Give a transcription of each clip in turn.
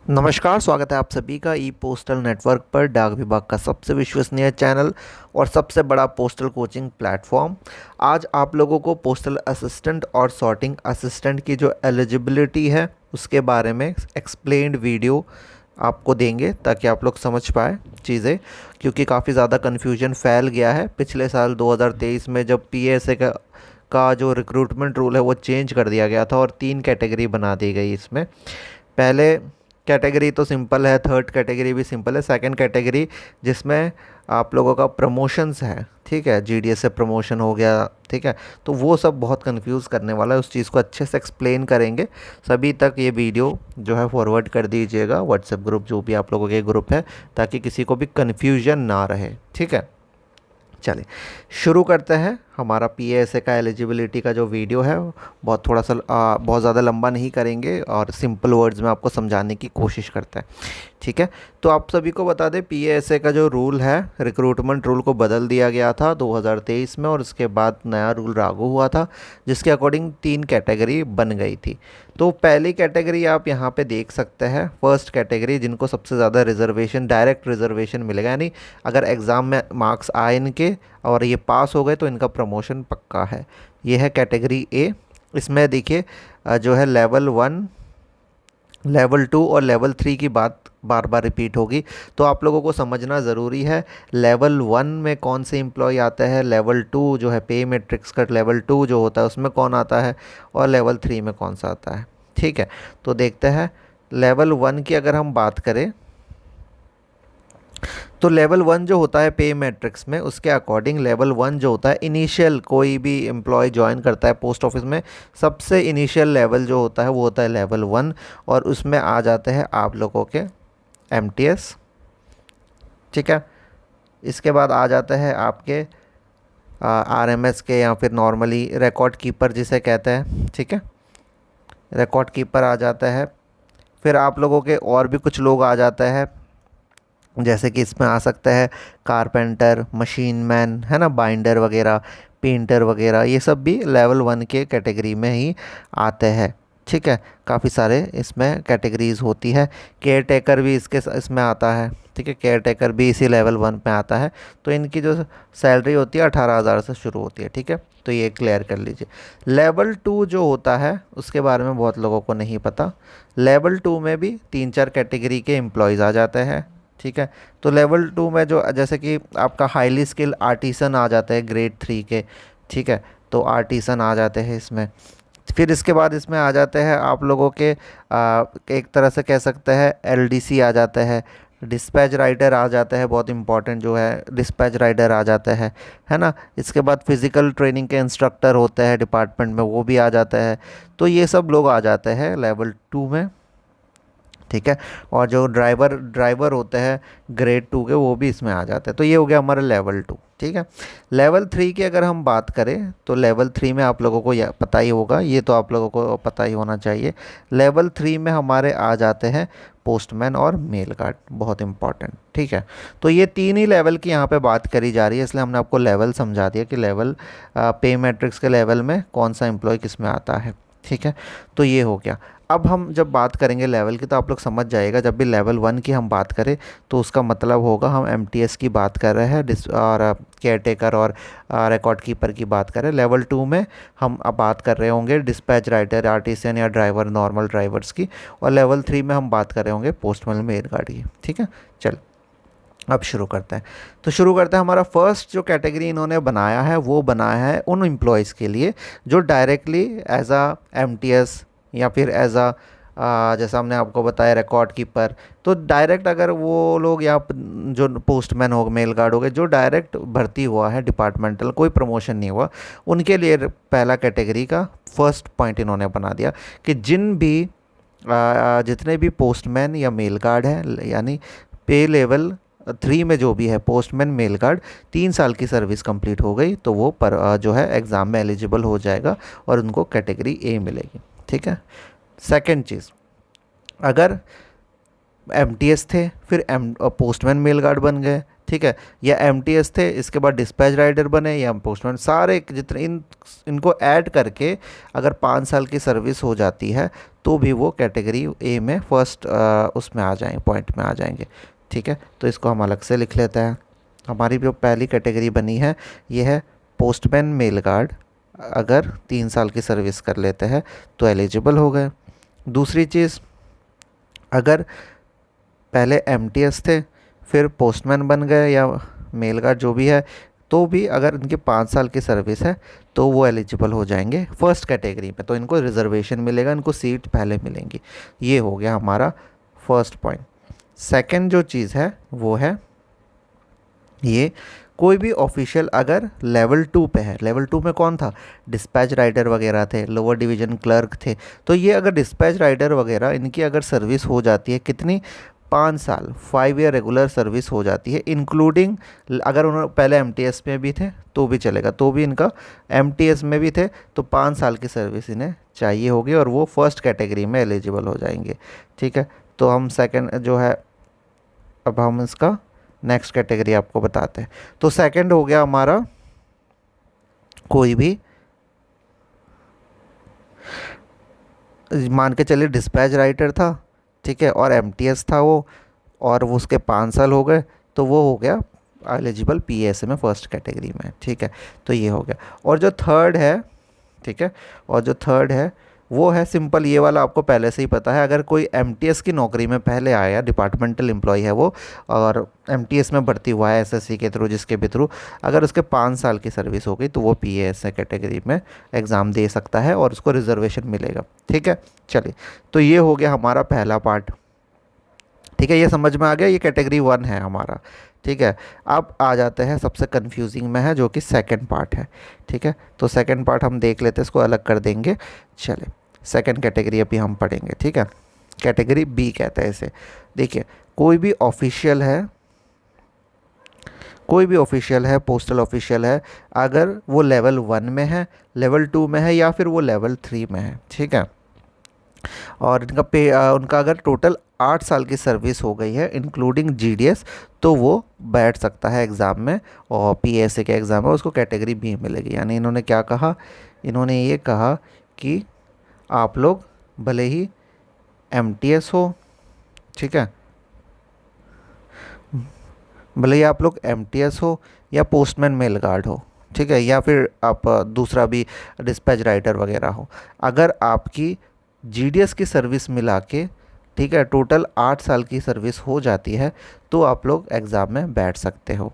नमस्कार, स्वागत है आप सभी का ई पोस्टल नेटवर्क पर, डाक विभाग का सबसे विश्वसनीय चैनल और सबसे बड़ा पोस्टल कोचिंग प्लेटफॉर्म। आज आप लोगों को पोस्टल असिस्टेंट और सॉर्टिंग असिस्टेंट की जो एलिजिबिलिटी है उसके बारे में एक्सप्लेन्ड वीडियो आपको देंगे ताकि आप लोग समझ पाए चीज़ें, क्योंकि काफ़ी ज़्यादा कन्फ्यूजन फैल गया है। पिछले साल 2023 में जब पीएसए का जो रिक्रूटमेंट रूल है वो चेंज कर दिया गया था और 3 कैटेगरी बना दी गई इसमें। पहले कैटेगरी तो सिंपल है, थर्ड कैटेगरी भी सिंपल है, सेकंड कैटेगरी जिसमें आप लोगों का प्रमोशंस है, ठीक है, जीडीएस से प्रमोशन हो गया, ठीक है, तो वो सब बहुत कंफ्यूज करने वाला है। उस चीज़ को अच्छे से एक्सप्लेन करेंगे। सभी तक ये वीडियो जो है फॉरवर्ड कर दीजिएगा, व्हाट्सएप ग्रुप जो भी आप लोगों के ग्रुप है, ताकि किसी को भी कन्फ्यूजन ना रहे, ठीक है। चलिए शुरू करते हैं। हमारा पीएएसए का एलिजिबिलिटी का जो वीडियो है बहुत थोड़ा सा बहुत ज़्यादा लंबा नहीं करेंगे और सिंपल वर्ड्स में आपको समझाने की कोशिश करते हैं, ठीक है। तो आप सभी को बता दें, पीएएसए का जो रूल है, रिक्रूटमेंट रूल को बदल दिया गया था 2023 में और उसके बाद नया रूल लागू हुआ था, जिसके अकॉर्डिंग 3 कैटेगरी बन गई थी। तो पहली कैटेगरी आप यहाँ पे देख सकते हैं, फर्स्ट कैटेगरी, जिनको सबसे ज़्यादा रिजर्वेशन, डायरेक्ट रिजर्वेशन मिलेगा, यानी अगर एग्ज़ाम में मार्क्स आए इनके और ये पास हो गए तो इनका प्रमोशन पक्का है। ये है कैटेगरी ए। इसमें देखिए जो है लेवल 1, लेवल 2 और लेवल 3 की बात बार बार रिपीट होगी, तो आप लोगों को समझना ज़रूरी है। लेवल 1 में कौन से एम्प्लॉय आते हैं, लेवल 2 जो है पे मैट्रिक्स का लेवल 2 जो होता है उसमें कौन आता है, और लेवल 3 में कौन सा आता है, ठीक है। तो देखते हैं लेवल 1 की अगर हम बात करें तो लेवल 1 जो होता है पे मैट्रिक्स में, उसके अकॉर्डिंग लेवल 1 जो होता है, इनिशियल कोई भी एम्प्लॉय ज्वाइन करता है पोस्ट ऑफिस में, सबसे इनिशियल लेवल जो होता है वो होता है लेवल 1, और उसमें आ जाते हैं आप लोगों के एमटीएस, ठीक है। इसके बाद आ जाते हैं आपके आरएमएस के, या फिर नॉर्मली रिकॉर्ड कीपर जिसे कहते हैं, ठीक है, रिकॉर्ड कीपर आ जाता है। फिर आप लोगों के और भी कुछ लोग आ जाते हैं, जैसे कि इसमें आ सकता है कारपेंटर, मशीन मैन, है ना, बाइंडर वगैरह, पेंटर वगैरह, ये सब भी लेवल 1 के कैटेगरी में ही आते हैं, ठीक है। काफ़ी सारे इसमें कैटेगरीज होती है। केयर टेकर भी इसमें आता है, ठीक है, केयर टेकर भी इसी लेवल 1 में आता है। तो इनकी जो सैलरी होती है 18,000 से शुरू होती है, ठीक है। तो ये क्लियर कर लीजिए। लेवल 2 जो होता है उसके बारे में बहुत लोगों को नहीं पता। लेवल 2 में भी 3-4 कैटेगरी के एम्प्लॉयज़ आ जाते हैं, ठीक है। तो लेवल 2 में जो जैसे कि आपका हाईली स्किल आर्टिसन आ जाता है ग्रेड 3 के, ठीक है, तो आर्टिसन आ जाते हैं इसमें। फिर इसके बाद इसमें आ जाते हैं आप लोगों के एक तरह से कह सकते हैं एलडीसी आ जाता है, डिस्पैच राइटर आ जाता है, बहुत इंपॉर्टेंट जो है डिस्पैच राइटर आ जाता है ना। इसके बाद फिज़िकल ट्रेनिंग के इंस्ट्रक्टर होते हैं डिपार्टमेंट में, वो भी आ जाता है। तो ये सब लोग आ जाते हैं लेवल 2 में, ठीक है। और जो ड्राइवर होते हैं ग्रेड 2 के, वो भी इसमें आ जाते हैं। तो ये हो गया हमारा लेवल 2, ठीक है। लेवल 3 की अगर हम बात करें तो लेवल 3 में आप लोगों को पता ही होगा, ये तो आप लोगों को पता ही होना चाहिए। लेवल 3 में हमारे आ जाते हैं पोस्टमैन और मेल गार्ड, बहुत इंपॉर्टेंट, ठीक है। तो ये 3 ही लेवल की यहाँ पे बात करी जा रही है, इसलिए हमने आपको लेवल समझा दिया कि लेवल पे मैट्रिक्स के लेवल में कौन सा एम्प्लॉय किस में आता है, ठीक है। तो ये हो गया। अब हम जब बात करेंगे लेवल की तो आप लोग समझ जाएगा, जब भी लेवल 1 की हम बात करें तो उसका मतलब होगा हम एमटीएस की बात कर रहे हैं, और केयर टेकर और रिकॉर्ड कीपर की बात करें। लेवल 2 में हम अब बात कर रहे होंगे डिस्पैच राइटर, आर्टिसन या ड्राइवर, नॉर्मल ड्राइवर्स की, और लेवल 3 में हम बात कर रहे होंगे पोस्टमैन, मेल गार्ड की, ठीक है। चल अब शुरू करते हैं। तो शुरू करते हैं। हमारा फर्स्ट जो कैटेगरी इन्होंने बनाया है वो बनाया है उन एम्प्लॉयज़ के लिए जो डायरेक्टली एज आ एमटीएस या फिर एज आ जैसा हमने आपको बताया रिकॉर्ड कीपर, तो डायरेक्ट अगर वो लोग या जो पोस्टमैन हो, मेल गार्ड हो गए, जो डायरेक्ट भर्ती हुआ है डिपार्टमेंटल, कोई प्रमोशन नहीं हुआ, उनके लिए पहला कैटेगरी का फर्स्ट पॉइंट इन्होंने बना दिया कि जितने भी पोस्टमैन या मेल गार्ड हैं, यानी पे लेवल 3 में जो भी है पोस्टमैन, मेल गार्ड, 3 साल की सर्विस कंप्लीट हो गई तो वो जो है एग्ज़ाम में एलिजिबल हो जाएगा और उनको कैटेगरी ए मिलेगी, ठीक है। सेकंड चीज़, अगर एमटीएस थे फिर पोस्टमैन मेल गार्ड बन गए, ठीक है, या एमटीएस थे इसके बाद डिस्पैच राइडर बने या पोस्टमैन, सारे जितने इनको ऐड करके अगर 5 साल की सर्विस हो जाती है तो भी वो कैटेगरी ए में फर्स्ट उसमें आ जाएंगे, पॉइंट में आ जाएंगे। ठीक है, तो इसको हम अलग से लिख लेते हैं। हमारी जो पहली कैटेगरी बनी है ये है पोस्टमैन मेल गार्ड, अगर 3 साल की सर्विस कर लेते हैं तो एलिजिबल हो गए। दूसरी चीज़, अगर पहले एमटीएस थे फिर पोस्टमैन बन गए या मेल गार्ड जो भी है, तो भी अगर इनकी 5 साल की सर्विस है तो वो एलिजिबल हो जाएंगे फर्स्ट कैटेगरी में, तो इनको रिजर्वेशन मिलेगा, इनको सीट पहले मिलेंगी। ये हो गया हमारा फर्स्ट पॉइंट। सेकंड जो चीज़ है वो है ये, कोई भी ऑफिशियल अगर लेवल 2 पे है, लेवल 2 में कौन था, डिस्पैच राइटर वगैरह थे, लोअर डिवीज़न क्लर्क थे, तो ये अगर डिस्पैच राइटर वगैरह इनकी अगर सर्विस हो जाती है कितनी, 5 साल, 5 ईयर रेगुलर सर्विस हो जाती है, इंक्लूडिंग अगर उन्होंने पहले एमटीएस में भी थे तो भी चलेगा, तो भी इनका एमटीएस में भी थे तो 5 साल की सर्विस इन्हें चाहिए होगी और वो फर्स्ट कैटेगरी में एलिजिबल हो जाएंगे। ठीक है, तो हम सेकंड जो है, अब हम इसका नेक्स्ट कैटेगरी आपको बताते हैं। तो सेकंड हो गया हमारा, कोई भी मान के चलिए डिस्पैच राइटर था, ठीक है, और एमटीएस था वो, और वो उसके 5 साल हो गए, तो वो हो गया एलिजिबल पीएसए में फर्स्ट कैटेगरी में। ठीक है, तो ये हो गया। और जो थर्ड है, ठीक है, और जो थर्ड है वो है सिंपल, ये वाला आपको पहले से ही पता है, अगर कोई एमटीएस की नौकरी में पहले आया, डिपार्टमेंटल एम्प्लॉय है वो, और एमटीएस में भर्ती हुआ है एसएससी के थ्रू, जिसके भी थ्रू अगर उसके 5 साल की सर्विस हो गई तो वो पीएसए कैटेगरी में एग्ज़ाम दे सकता है और उसको रिजर्वेशन मिलेगा। ठीक है, चलिए, तो ये हो गया हमारा पहला पार्ट। ठीक है, ये समझ में आ गया, ये कैटेगरी 1 है हमारा। ठीक है, अब आ जाते हैं सबसे कंफ्यूजिंग में है जो कि सेकंड पार्ट है। ठीक है, तो सेकंड पार्ट हम देख लेते हैं, इसको अलग कर देंगे। चले, सेकंड कैटेगरी अभी हम पढ़ेंगे। ठीक है, कैटेगरी बी कहते हैं इसे। देखिए, कोई भी ऑफिशियल है, कोई भी ऑफिशियल है, पोस्टल ऑफिशियल है, अगर वो लेवल 1 में है, लेवल 2 में है या फिर वो लेवल 3 में है। ठीक है, और इनका उनका अगर टोटल 8 साल की सर्विस हो गई है इंक्लूडिंग जीडीएस, तो वो बैठ सकता है एग्ज़ाम में, और पीएसए के एग्ज़ाम में उसको कैटेगरी बी मिलेगी। यानी इन्होंने क्या कहा, इन्होंने ये कहा कि आप लोग भले ही एमटीएस हो, ठीक है, भले ही आप लोग एमटीएस हो या पोस्टमैन मेल गार्ड हो, ठीक है, या फिर आप दूसरा भी डिस्पैच राइटर वगैरह हो, अगर आपकी जीडीएस की सर्विस मिला के, ठीक है, टोटल 8 साल की सर्विस हो जाती है तो आप लोग एग्ज़ाम में बैठ सकते हो।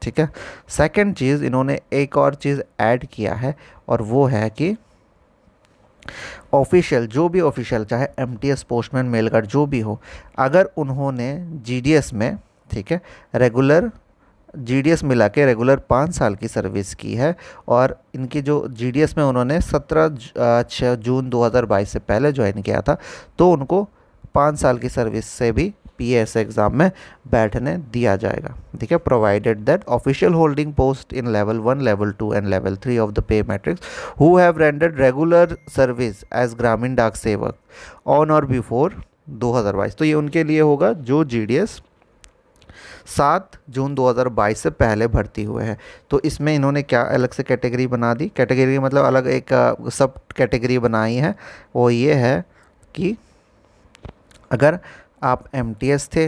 ठीक है, सेकंड चीज़ इन्होंने एक और चीज़ ऐड किया है, और वो है कि ऑफिशियल, जो भी ऑफिशियल, चाहे एमटीएस, पोस्टमैन, मेल गार्ड जो भी हो, अगर उन्होंने जीडीएस में, ठीक है, रेगुलर जीडीएस मिला के रेगुलर 5 साल की सर्विस की है, और इनकी जो जीडीएस में उन्होंने 17 जून 2022 से पहले ज्वाइन किया था, तो उनको 5 साल की सर्विस से भी पीएस एग्ज़ाम में बैठने दिया जाएगा। ठीक है, provided that official holding post in level 1, level 2 and level 3 of the pay matrix who have rendered regular service as Gramin Dak सेवक ऑन और बिफोर 2022। तो ये उनके लिए होगा जो जीडीएस 7 जून 2022 से पहले भर्ती हुए हैं। तो इसमें इन्होंने क्या अलग से कैटेगरी बना दी, कैटेगरी मतलब अलग एक सब कैटेगरी बनाई है, वो ये है कि अगर आप एमटीएस थे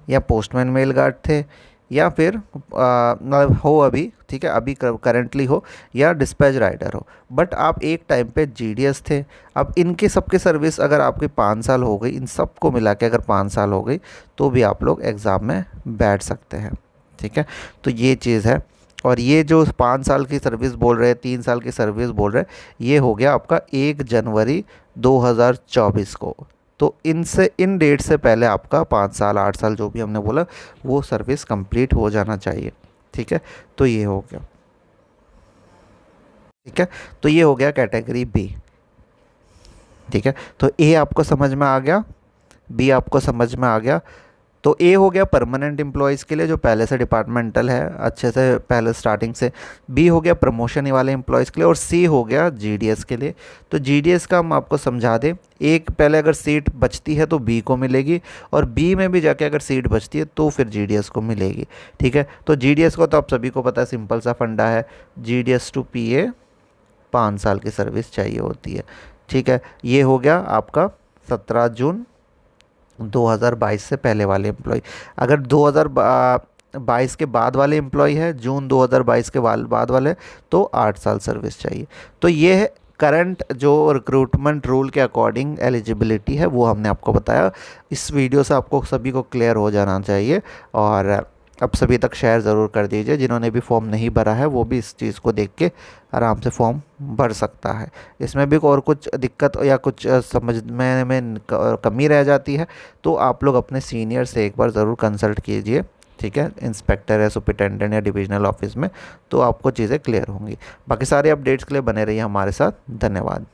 या पोस्टमैन मेल गार्ड थे या फिर मतलब हो अभी, ठीक है, अभी करंटली हो, या डिस्पैच राइडर हो, बट आप एक टाइम पे जीडीएस थे, अब इनके सबके सर्विस अगर आपकी 5 साल हो गई, इन सब को मिला के अगर 5 साल हो गई तो भी आप लोग एग्ज़ाम में बैठ सकते हैं। ठीक है, तो ये चीज़ है। और ये जो 5 साल की सर्विस बोल रहे हैं, 3 साल की सर्विस बोल रहे हैं, ये हो गया आपका 1 जनवरी 2024 को। तो इनसे, इन डेट से पहले आपका 5 साल, 8 साल जो भी हमने बोला, वो सर्विस कंप्लीट हो जाना चाहिए। ठीक है, तो ये हो गया। ठीक है, तो ये हो गया कैटेगरी बी। ठीक है, तो ए आपको समझ में आ गया, बी आपको समझ में आ गया। तो ए हो गया परमानेंट एम्प्लॉयज़ के लिए जो पहले से डिपार्टमेंटल है अच्छे से पहले स्टार्टिंग से, बी हो गया प्रमोशन वाले एम्प्लॉयज़ के लिए, और सी हो गया जीडीएस के लिए। तो जीडीएस का हम आपको समझा दें, एक पहले अगर सीट बचती है तो बी को मिलेगी, और बी में भी जाके अगर सीट बचती है तो फिर जीडीएस को मिलेगी। ठीक है, तो जीडीएस को तो आप सभी को पता है, सिंपल सा फंडा है, जीडीएस टू पीए 5 साल की सर्विस चाहिए होती है। ठीक है, ये हो गया आपका 17 जून 2022 से पहले वाले एम्प्लॉय। अगर 2022 के बाद वाले एम्प्लॉय है, जून 2022 के बाद वाले, तो 8 साल सर्विस चाहिए। तो ये है करंट जो रिक्रूटमेंट रूल के अकॉर्डिंग एलिजिबिलिटी है, वो हमने आपको बताया। इस वीडियो से आपको सभी को क्लियर हो जाना चाहिए, और अब सभी तक शेयर ज़रूर कर दीजिए। जिन्होंने भी फॉर्म नहीं भरा है वो भी इस चीज़ को देख के आराम से फॉर्म भर सकता है। इसमें भी और कुछ दिक्कत या कुछ समझने में कमी रह जाती है तो आप लोग अपने सीनियर से एक बार ज़रूर कंसल्ट कीजिए, ठीक है, इंस्पेक्टर या सुपरिटेंडेंट या डिविजनल ऑफिस में, तो आपको चीज़ें क्लियर होंगी। बाकी सारे अपडेट्स के लिए बने रहिए हमारे साथ। धन्यवाद।